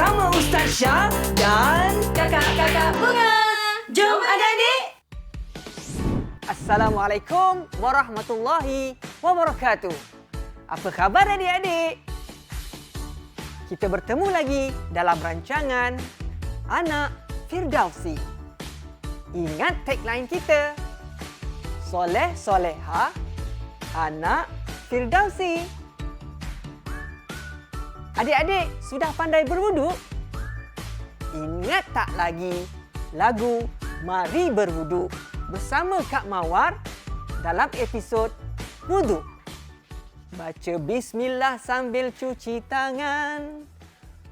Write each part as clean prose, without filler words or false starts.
bersama Ustaz Syah dan Kakak-kakak Bunga. Jom adik-adik. Assalamualaikum warahmatullahi wabarakatuh. Apa khabar adik-adik? Kita bertemu lagi dalam rancangan Anak Firdausi. Ingat tagline kita? Soleh Soleha, Anak Firdausi. Adik-adik sudah pandai berwuduk? Ingat tak lagi lagu Mari Berwuduk bersama Kak Mawar dalam episod Wuduk? Baca bismillah sambil cuci tangan.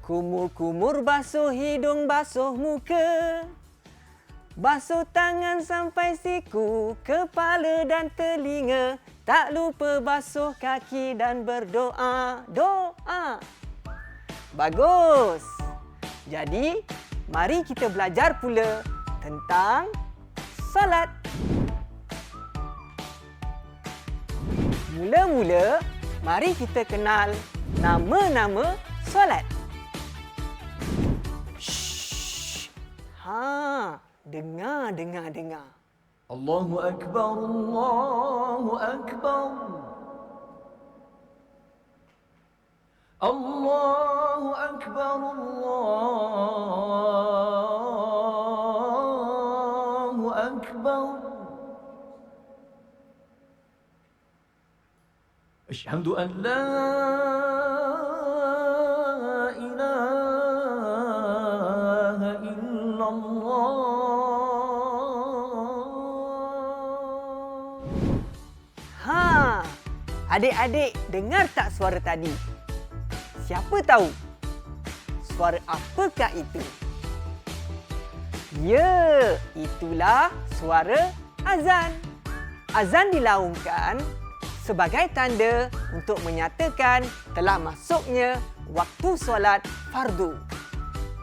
Kumur-kumur basuh hidung, basuh muka. Basuh tangan sampai siku, kepala dan telinga. Tak lupa basuh kaki dan berdoa. Doa. Bagus. Jadi, mari kita belajar pula tentang solat. Mula-mula, mari kita kenal nama-nama solat. Shh. Dengar. Allahu Akbar, Allahu Akbar. Allahu Akbar, Allahu Akbar. Asyhadu an la ilaha illallah. Adik-adik dengar tak suara tadi? Siapa tahu? Suara apakah itu? Ya, itulah suara azan. Azan dilaungkan sebagai tanda untuk menyatakan telah masuknya waktu solat fardu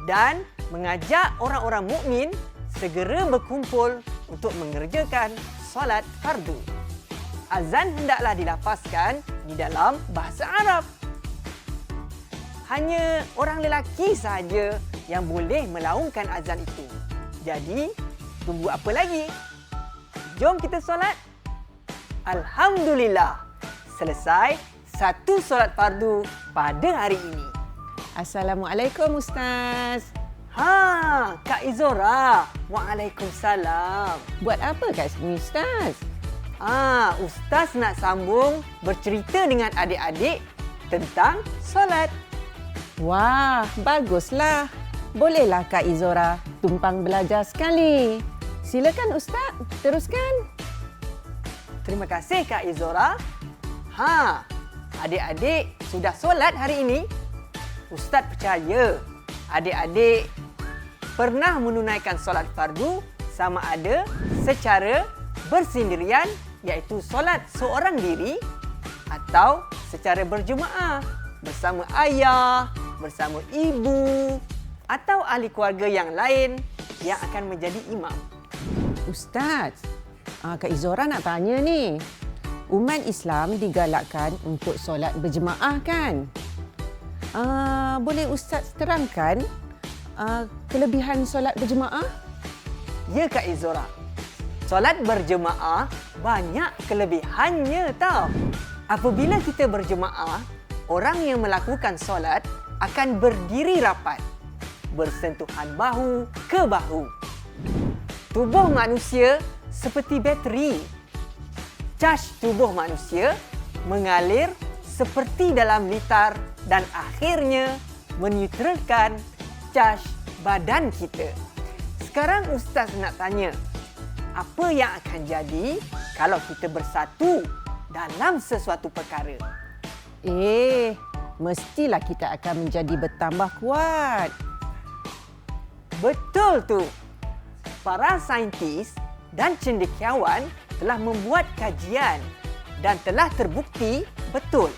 dan mengajak orang-orang mukmin segera berkumpul untuk mengerjakan solat fardu. Azan hendaklah dilafazkan di dalam bahasa Arab. Hanya orang lelaki sahaja yang boleh melaungkan azan itu. Jadi, tunggu apa lagi? Jom kita solat. Alhamdulillah, selesai satu solat fardu pada hari ini. Assalamualaikum Ustaz. Kak Izora. Waalaikumsalam. Buat apa kat sini Ustaz? Ustaz nak sambung bercerita dengan adik-adik tentang solat. Wah, baguslah. Bolehlah Kak Izora tumpang belajar sekali. Silakan Ustaz, teruskan. Terima kasih Kak Izora. Adik-adik sudah solat hari ini? Ustaz percaya adik-adik pernah menunaikan solat fardu sama ada secara bersendirian iaitu solat seorang diri atau secara berjemaah bersama ayah, bersama ibu atau ahli keluarga yang lain yang akan menjadi imam. Ustaz, Kak Izora nak tanya ni. Umat Islam digalakkan untuk solat berjemaah kan? Boleh Ustaz terangkan kelebihan solat berjemaah? Ya Kak Izora. Solat berjemaah banyak kelebihannya tau. Apabila kita berjemaah, orang yang melakukan solat akan berdiri rapat, bersentuhan bahu ke bahu. Tubuh manusia seperti bateri. Caj tubuh manusia mengalir seperti dalam litar dan akhirnya menetralkan caj badan kita. Sekarang Ustaz nak tanya, apa yang akan jadi kalau kita bersatu dalam sesuatu perkara? Mestilah kita akan menjadi bertambah kuat. Betul tu. Para saintis dan cendekiawan telah membuat kajian dan telah terbukti betul.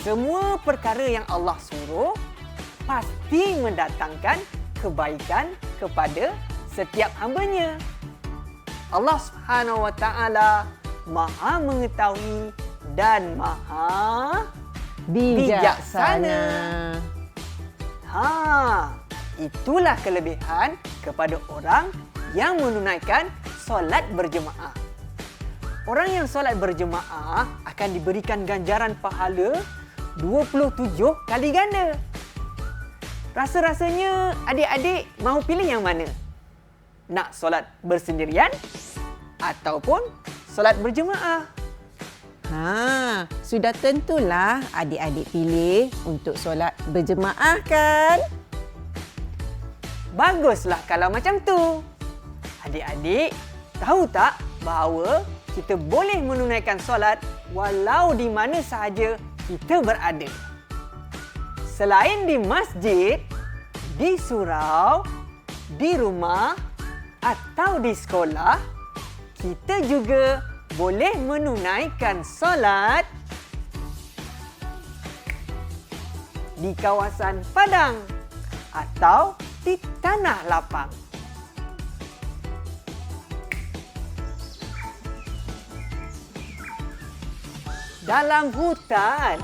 Semua perkara yang Allah suruh pasti mendatangkan kebaikan kepada setiap hamba-Nya. Allah Subhanahu wa taala Maha mengetahui dan Maha bijaksana. Itulah kelebihan kepada orang yang menunaikan solat berjemaah. Orang yang solat berjemaah akan diberikan ganjaran pahala 27 kali ganda. Rasa-rasanya adik-adik mahu pilih yang mana? Nak solat bersendirian ataupun solat berjemaah? Sudah tentulah adik-adik pilih untuk solat berjemaah kan? Baguslah kalau macam tu. Adik-adik, tahu tak bahawa kita boleh menunaikan solat walau di mana sahaja kita berada. Selain di masjid, di surau, di rumah atau di sekolah, kita juga boleh menunaikan solat di kawasan padang atau di tanah lapang. Dalam hutan.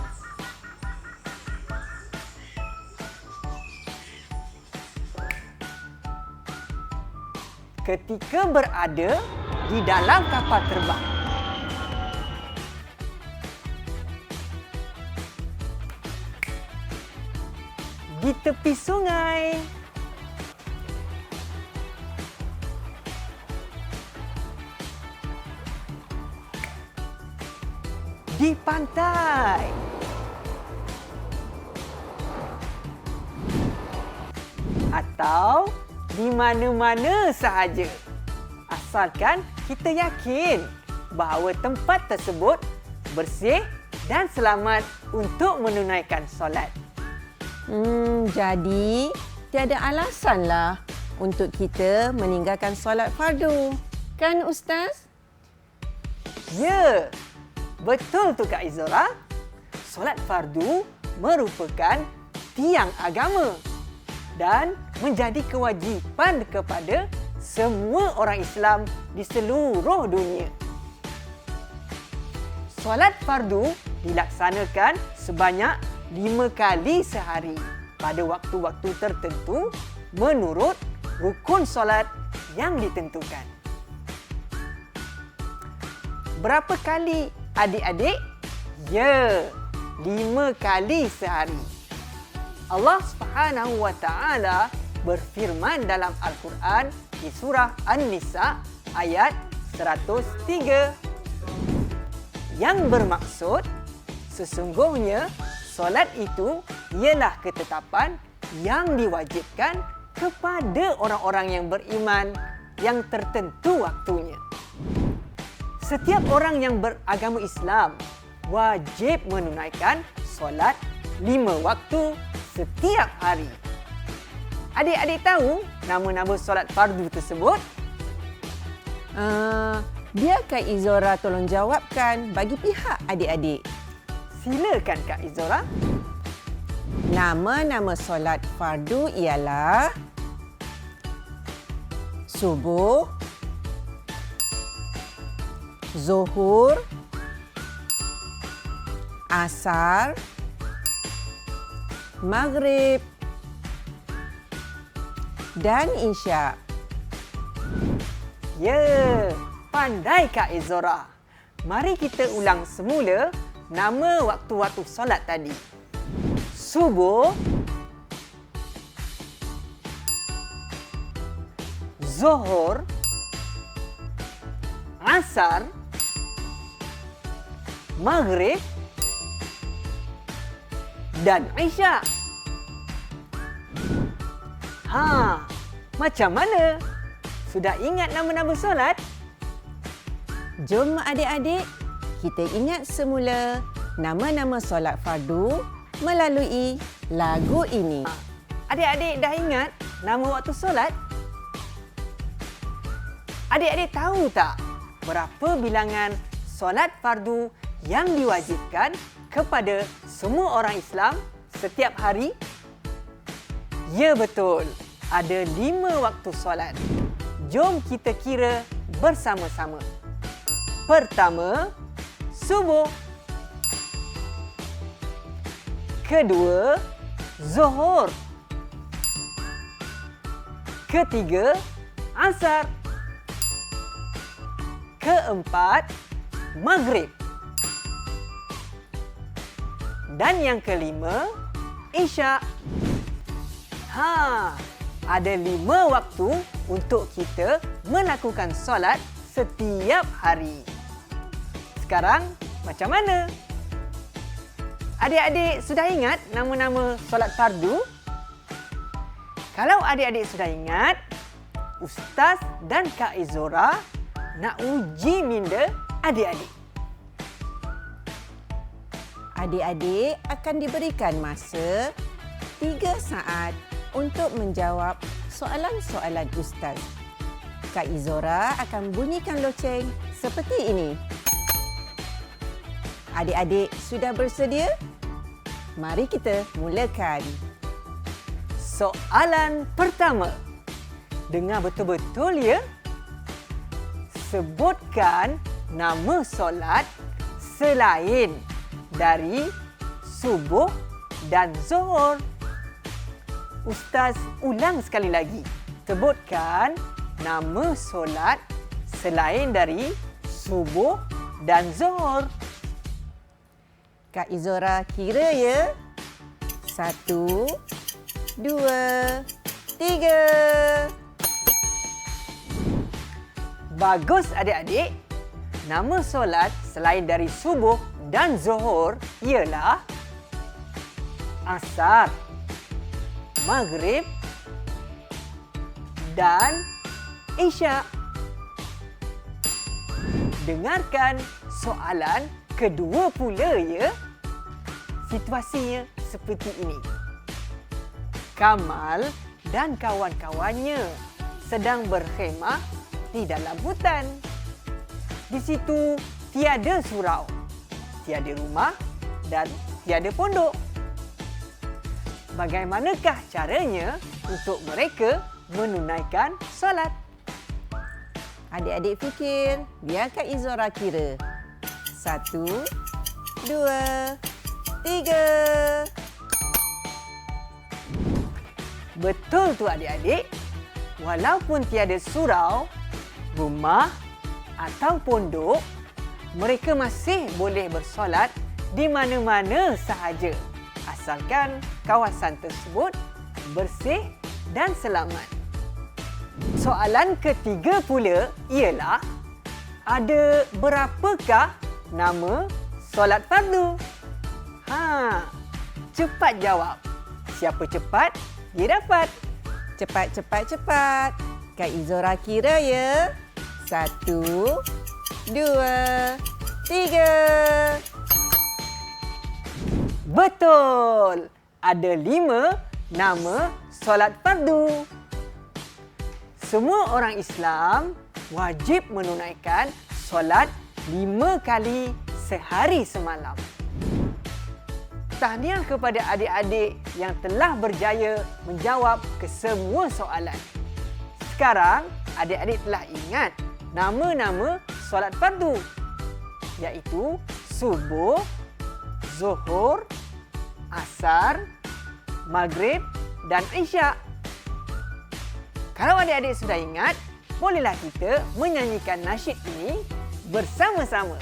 Ketika berada di dalam kapal terbang. Di tepi sungai. Di pantai. Atau di mana-mana sahaja. Asalkan kita yakin bahawa tempat tersebut bersih dan selamat untuk menunaikan solat. Jadi tiada alasanlah untuk kita meninggalkan solat fardu. Kan Ustaz? Ya, betul tu Kak Izora. Solat fardu merupakan tiang agama dan menjadi kewajipan kepada semua orang Islam di seluruh dunia. Solat fardu dilaksanakan sebanyak 5 kali sehari pada waktu-waktu tertentu menurut rukun solat yang ditentukan. Berapa kali adik-adik? Ya, 5 kali sehari. Allah Subhanahu wa taala berfirman dalam Al-Quran di surah An-Nisa ayat 103 yang bermaksud sesungguhnya solat itu ialah ketetapan yang diwajibkan kepada orang-orang yang beriman yang tertentu waktunya. Setiap orang yang beragama Islam wajib menunaikan solat 5 waktu setiap hari. Adik-adik tahu nama-nama solat fardu tersebut? Biar Kak Izora tolong jawabkan bagi pihak adik-adik. Silakan Kak Izora. Nama-nama solat fardu ialah subuh, zuhur, asar, maghrib dan isyak. Ya, pandai Kak Izora. Mari kita ulang semula nama waktu-waktu solat tadi. Subuh, zuhur, asar, maghrib dan isyak. Macam mana? Sudah ingat nama-nama solat? Jom adik-adik, kita ingat semula nama-nama solat fardu melalui lagu ini. Adik-adik dah ingat nama waktu solat? Adik-adik tahu tak berapa bilangan solat fardu yang diwajibkan kepada semua orang Islam setiap hari? Ya betul, ada 5 waktu solat. Jom kita kira bersama-sama. Pertama, subuh. Kedua, zuhur. Ketiga, asar. Keempat, maghrib. Dan yang kelima, isyak. Ada 5 waktu untuk kita melakukan solat setiap hari. Sekarang, macam mana? Adik-adik sudah ingat nama-nama solat fardu? Kalau adik-adik sudah ingat, Ustaz dan Kak Izora nak uji minda adik-adik. Adik-adik akan diberikan masa 3 saat untuk menjawab soalan-soalan Ustaz. Kak Izora akan bunyikan loceng seperti ini. Adik-adik sudah bersedia? Mari kita mulakan. Soalan pertama. Dengar betul-betul ya. Sebutkan nama solat selain dari subuh dan zuhur. Ustaz ulang sekali lagi. Sebutkan nama solat selain dari subuh dan zuhur. Kak Izora kira ya. 1, 2, 3. Bagus adik-adik. Nama solat selain dari subuh dan zuhur ialah asar, maghrib dan isyak. Dengarkan soalan kedua pula ya. Situasinya seperti ini. Kamal dan kawan-kawannya sedang berkhemah di dalam hutan. Di situ tiada surau, tiada rumah dan tiada pondok. Bagaimanakah caranya untuk mereka menunaikan solat? Adik-adik fikir, biar Kak Izora kira. 1, 2, 3. Betul tu adik-adik. Walaupun tiada surau, rumah atau pondok, mereka masih boleh bersolat di mana-mana sahaja. Asalkan kawasan tersebut bersih dan selamat. Soalan ketiga pula ialah, ada berapakah nama solat fardu? Cepat jawab. Siapa cepat, dia dapat. Cepat, cepat, cepat. Kak Izora kira ya. 1, 2, 3. Betul. Ada 5 nama solat fardu. Semua orang Islam wajib menunaikan solat 5 kali sehari semalam. Tahniah kepada adik-adik yang telah berjaya menjawab kesemua soalan. Sekarang, adik-adik telah ingat nama-nama solat fardu, iaitu subuh, zuhur, asar, maghrib dan isyak. Kalau adik-adik sudah ingat, bolehlah kita menyanyikan nasyid ini bersama-sama.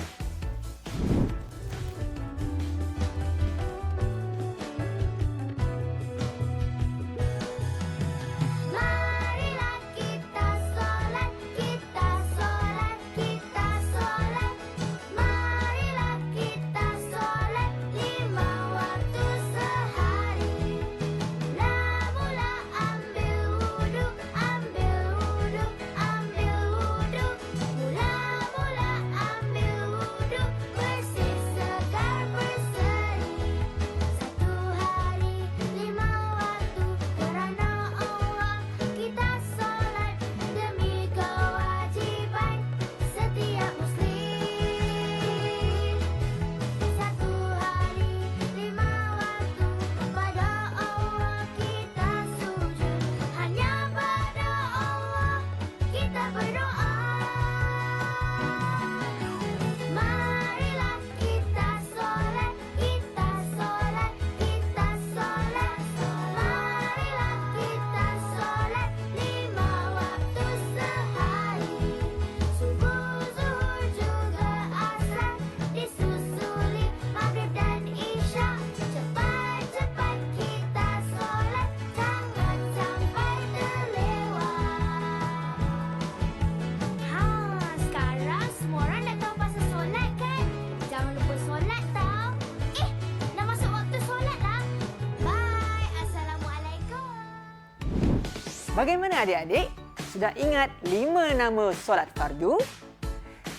Bagaimana adik-adik? Sudah ingat 5 nama solat fardu?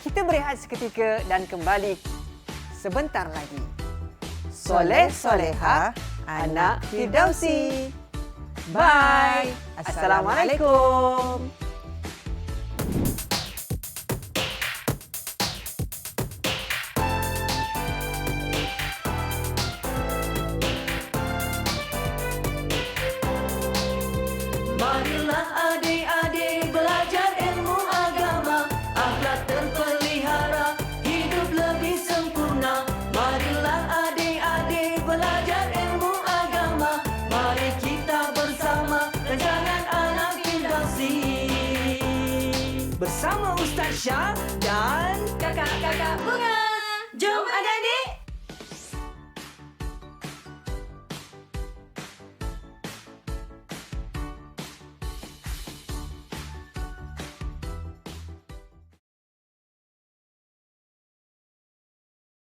Kita berehat seketika dan kembali sebentar lagi. Soleh Soleha, anak Firdausi. Bye. Assalamualaikum. Marilah adik-adik belajar ilmu agama, akhlak terpelihara, hidup lebih sempurna. Marilah adik-adik belajar ilmu agama, mari kita bersama rancangan anak Firdausi. Bersama Ustaz Syah dan Kakak-kakak bunga.